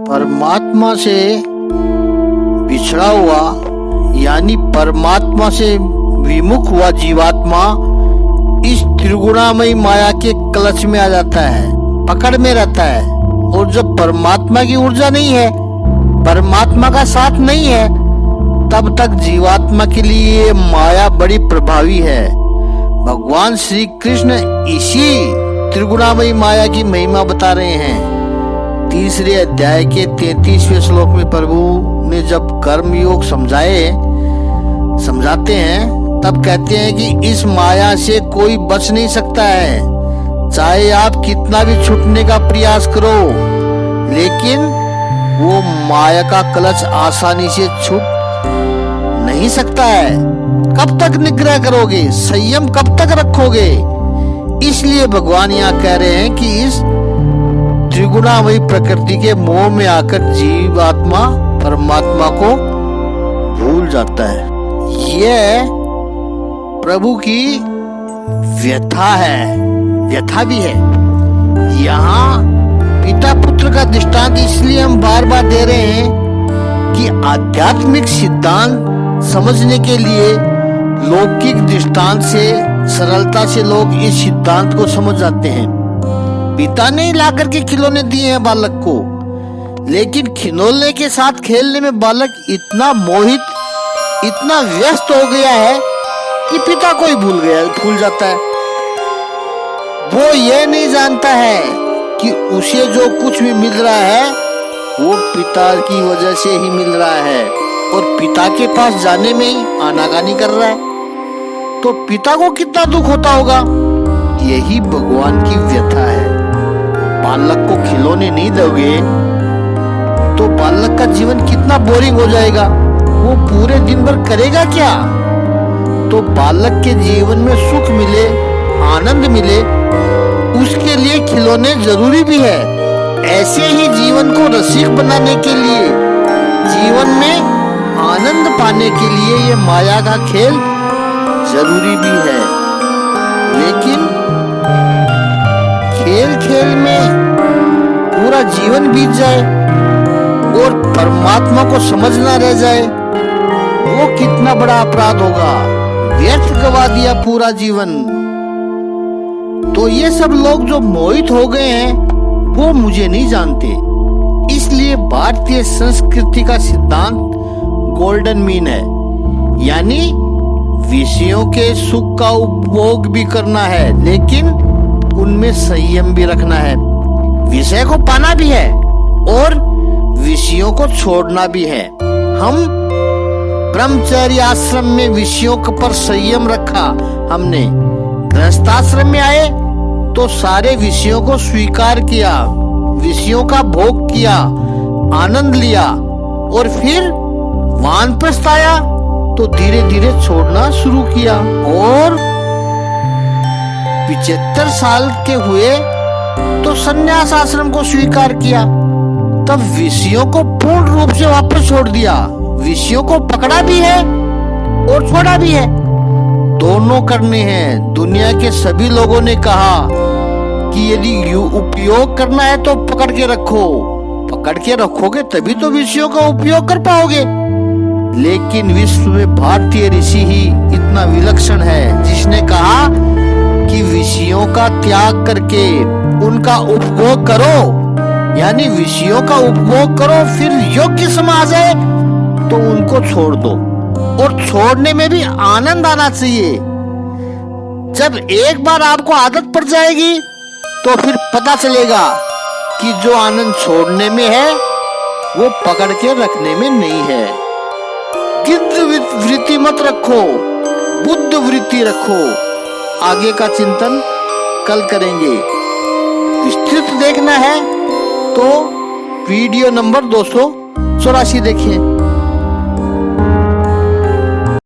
परमात्मा से बिछड़ा हुआ यानी परमात्मा से विमुख हुआ जीवात्मा इस त्रिगुणामयी माया के क्लच में आ जाता है, पकड़ में रहता है। और जब परमात्मा की ऊर्जा नहीं है, परमात्मा का साथ नहीं है, तब तक जीवात्मा के लिए ये माया बड़ी प्रभावी है। भगवान श्री कृष्ण इसी त्रिगुणामयी माया की महिमा बता रहे हैं। तीसरे अध्याय के 33वें श्लोक में प्रभु ने जब कर्म योग समझाते हैं तब कहते हैं कि इस माया से कोई बच नहीं सकता है, चाहे आप कितना भी छूटने का प्रयास करो, लेकिन वो माया का क्लच आसानी से छूट नहीं सकता है। कब तक निग्रह करोगे, संयम कब तक रखोगे? इसलिए भगवान यहाँ कह रहे हैं कि इस त्रिगुणामयी प्रकृति के मोह में आकर जीवात्मा परमात्मा को भूल जाता है। यह प्रभु की व्यथा है, व्यथा भी है। यहाँ पिता पुत्र का दृष्टांत इसलिए हम बार बार दे रहे हैं कि आध्यात्मिक सिद्धांत समझने के लिए लौकिक दृष्टांत से सरलता से लोग इस सिद्धांत को समझ जाते हैं। पिता ने ला करके खिलौने दिए हैं बालक को, लेकिन खिलौने के साथ खेलने में बालक इतना मोहित, इतना व्यस्त हो गया है कि पिता को ही भूल जाता है। वो ये नहीं जानता है कि उसे जो कुछ भी मिल रहा है वो पिता की वजह से ही मिल रहा है, और पिता के पास जाने में ही आनाकानी कर रहा है। तो पिता को कितना दुख होता होगा। यही भगवान की व्यथा है। बालक को खिलौने नहीं दोगे तो बालक का जीवन कितना बोरिंग हो जाएगा, वो पूरे दिन भर करेगा क्या? तो बालक के जीवन में सुख मिले, आनंद मिले, उसके लिए खिलौने जरूरी भी है। ऐसे ही जीवन को रसिक बनाने के लिए, जीवन में आनंद पाने के लिए ये माया का खेल जरूरी भी है। लेकिन खेल खेल में पूरा जीवन बीत जाए और परमात्मा को समझना रह जाए, वो कितना बड़ा अपराध होगा। व्यर्थ गवा दिया पूरा जीवन। तो ये सब लोग जो मोहित हो गए हैं वो मुझे नहीं जानते। इसलिए भारतीय संस्कृति का सिद्धांत गोल्डन मीन है, यानी विषयों के सुख का उपभोग भी करना है, लेकिन उनमें संयम भी रखना है। विषय को पाना भी है और विषयों को छोड़ना भी है। हम ब्रह्मचर्य आश्रम में विषयों पर संयम रखा हमने, गृहस्थाश्रम में आए तो सारे विषयों को स्वीकार किया, विषयों का भोग किया, आनंद लिया, और फिर वानप्रस्थ आया तो धीरे धीरे छोड़ना शुरू किया। और 75 साल के हुए तो संन्यास आश्रम को स्वीकार किया, तब विषयों को पूर्ण रूप से वापस छोड़ दिया। विषयों को पकड़ा भी है और छोड़ा भी है, दोनों करने हैं। दुनिया के सभी लोगों ने कहा कि यदि उपयोग करना है तो पकड़ के रखो, पकड़ के रखोगे तभी तो विषयों का उपयोग कर पाओगे। लेकिन विश्व में भारतीय ऋषि ही इतना विलक्षण है जिसने कहा कि विषयों का त्याग करके उनका उपभोग करो, यानी विषयों का उपभोग करो, फिर योग्य समय आ जाए तो उनको छोड़ दो। और छोड़ने में भी आनंद आना चाहिए। जब एक बार आपको आदत पड़ जाएगी तो फिर पता चलेगा कि जो आनंद छोड़ने में है वो पकड़ के रखने में नहीं है। गिद्ध वृत्ति मत रखो, बुद्ध वृत्ति रखो। आगे का चिंतन कल करेंगे। विस्तृत देखना है तो वीडियो नंबर 284 देखें।